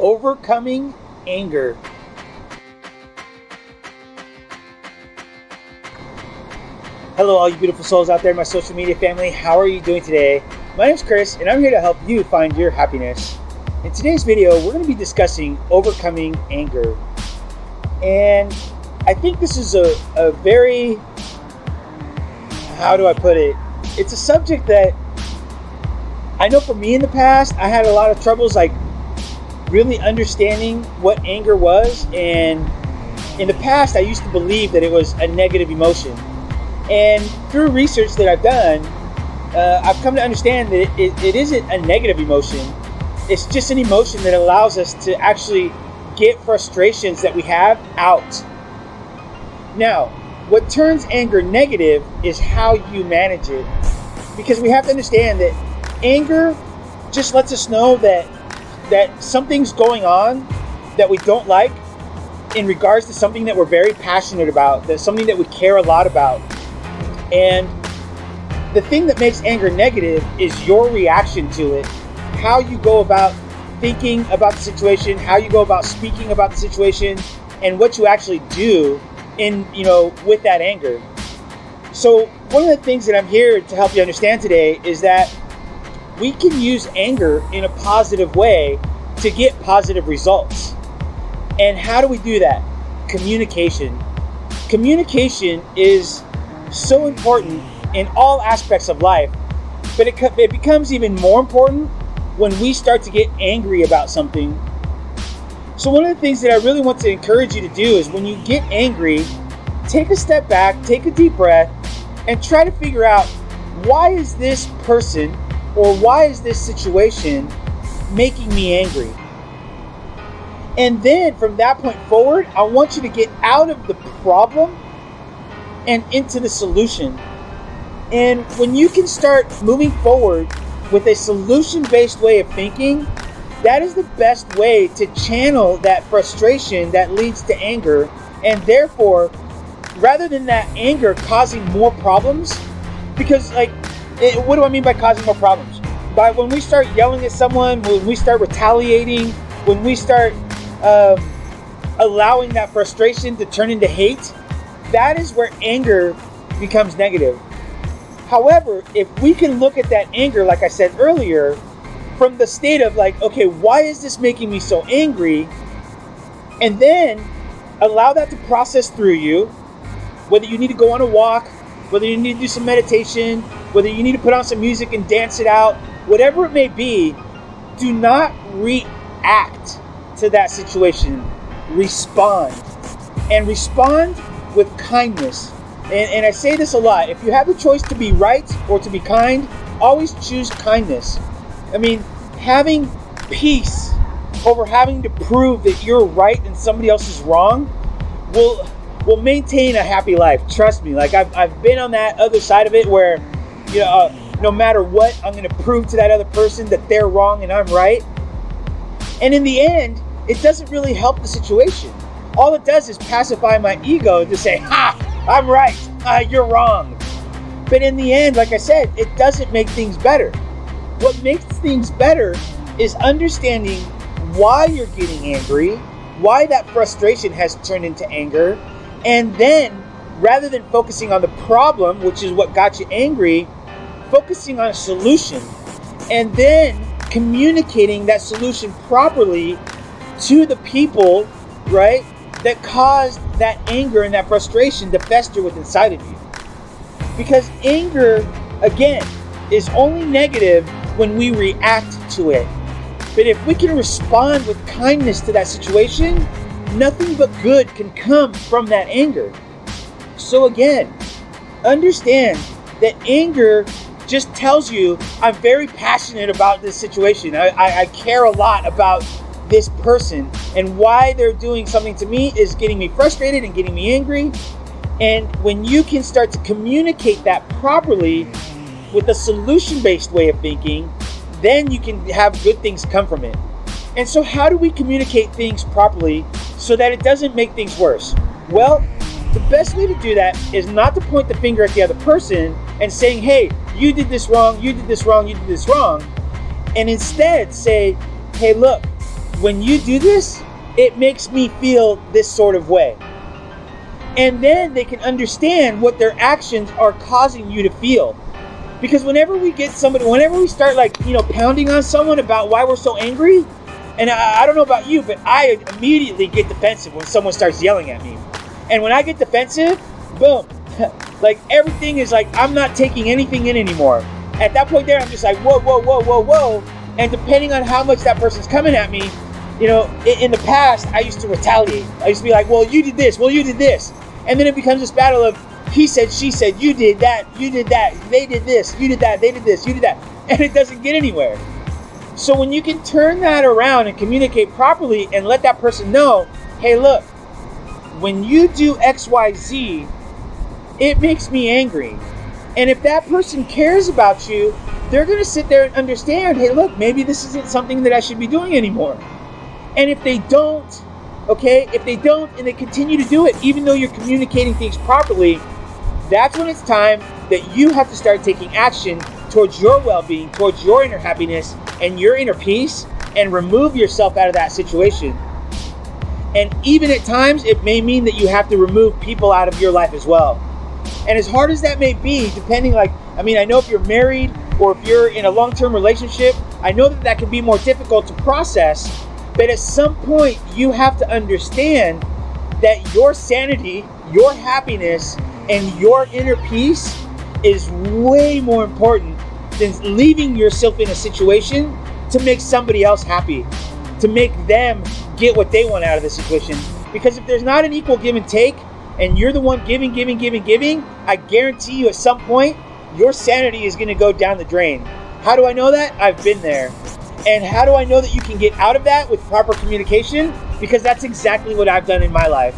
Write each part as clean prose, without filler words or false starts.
overcoming anger. Hello, all you beautiful souls out there in my social media family. How are you doing today? My name's Chris, and I'm here to help you find your happiness. In today's video, we're going to be discussing overcoming anger. And I think this is a very, how do I put it? It's a subject that I know for me in the past, I had a lot of troubles like really understanding what anger was. And in the past, I used to believe that it was a negative emotion. And through research that I've done, I've come to understand that it isn't a negative emotion. It's just an emotion that allows us to actually get frustrations that we have out. Now, what turns anger negative is how you manage it. Because we have to understand that anger just lets us know that something's going on that we don't like in regards to something that we're very passionate about, that's something that we care a lot about. And the thing that makes anger negative is your reaction to it, how you go about thinking about the situation, how you go about speaking about the situation, and what you actually do with that anger. So one of the things that I'm here to help you understand today is that we can use anger in a positive way to get positive results. And how do we do that? Communication. Communication is so important in all aspects of life, but it becomes even more important when we start to get angry about something. So one of the things that I really want to encourage you to do is when you get angry, take a step back, take a deep breath, and try to figure out, why is this person or why is this situation making me angry? And then from that point forward, I want you to get out of the problem and into the solution. And when you can start moving forward with a solution-based way of thinking, that is the best way to channel that frustration that leads to anger. And therefore, rather than that anger causing more problems, because what do I mean by causing more problems? By when we start yelling at someone, when we start retaliating, when we start allowing that frustration to turn into hate, that is where anger becomes negative. However, if we can look at that anger, like I said earlier, from the state of okay, why is this making me so angry? And then allow that to process through you, whether you need to go on a walk, whether you need to do some meditation, whether you need to put on some music and dance it out, whatever it may be, do not react to that situation. Respond. And respond with kindness. And I say this a lot. If you have the choice to be right or to be kind, always choose kindness. I mean, having peace over having to prove that you're right and somebody else is wrong will maintain a happy life. Trust me. I've been on that other side of it where, no matter what, I'm going to prove to that other person that they're wrong and I'm right. And in the end, it doesn't really help the situation. All it does is pacify my ego to say, ha, I'm right, you're wrong. But in the end, like I said, it doesn't make things better. What makes things better is understanding why you're getting angry, why that frustration has turned into anger, and then rather than focusing on the problem, which is what got you angry, focusing on a solution, and then communicating that solution properly to the people, right, that caused that anger and that frustration to fester within inside of you. Because anger, again, is only negative when we react to it. But if we can respond with kindness to that situation, nothing but good can come from that anger. So again, understand that anger just tells you, I'm very passionate about this situation. I care a lot about this person, and why they're doing something to me is getting me frustrated and getting me angry. And when you can start to communicate that properly with a solution-based way of thinking, then you can have good things come from it. And so how do we communicate things properly so that it doesn't make things worse? Well, the best way to do that is not to point the finger at the other person and saying, hey, you did this wrong, you did this wrong, you did this wrong. And instead say, hey, look, when you do this, it makes me feel this sort of way. And then they can understand what their actions are causing you to feel. Because whenever we start pounding on someone about why we're so angry, and I don't know about you, but I immediately get defensive when someone starts yelling at me. And when I get defensive, boom, like everything is like, I'm not taking anything in anymore. At that point there, I'm just like, whoa, whoa, whoa, whoa, whoa. And depending on how much that person's coming at me, in the past, I used to retaliate. I used to be like, well, you did this, And then it becomes this battle of he said, she said, you did that, they did this, you did that, they did this, you did that. And it doesn't get anywhere. So when you can turn that around and communicate properly and let that person know, hey, look, when you do X, Y, Z, it makes me angry. And if that person cares about you, they're going to sit there and understand, hey, look, maybe this isn't something that I should be doing anymore. And if they don't, and they continue to do it, even though you're communicating things properly, that's when it's time that you have to start taking action towards your well-being, towards your inner happiness and your inner peace, and remove yourself out of that situation. And even at times, it may mean that you have to remove people out of your life as well. And as hard as that may be, I know if you're married or if you're in a long-term relationship, I know that can be more difficult to process. But at some point, you have to understand that your sanity, your happiness, and your inner peace is way more important than leaving yourself in a situation to make somebody else happy, to make them get what they want out of the situation. Because if there's not an equal give and take, and you're the one giving, I guarantee you at some point, your sanity is going to go down the drain. How do I know that? I've been there. And how do I know that you can get out of that with proper communication? Because that's exactly what I've done in my life.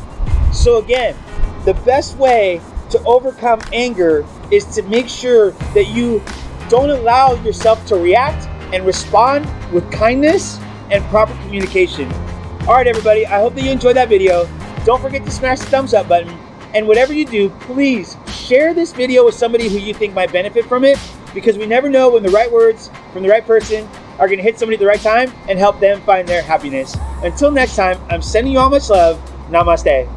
So again, the best way to overcome anger is to make sure that you don't allow yourself to react and respond with kindness and proper communication. All right, everybody, I hope that you enjoyed that video. Don't forget to smash the thumbs up button. And whatever you do, please share this video with somebody who you think might benefit from it, because we never know when the right words from the right person are going to hit somebody at the right time and help them find their happiness. Until next time, I'm sending you all much love. Namaste.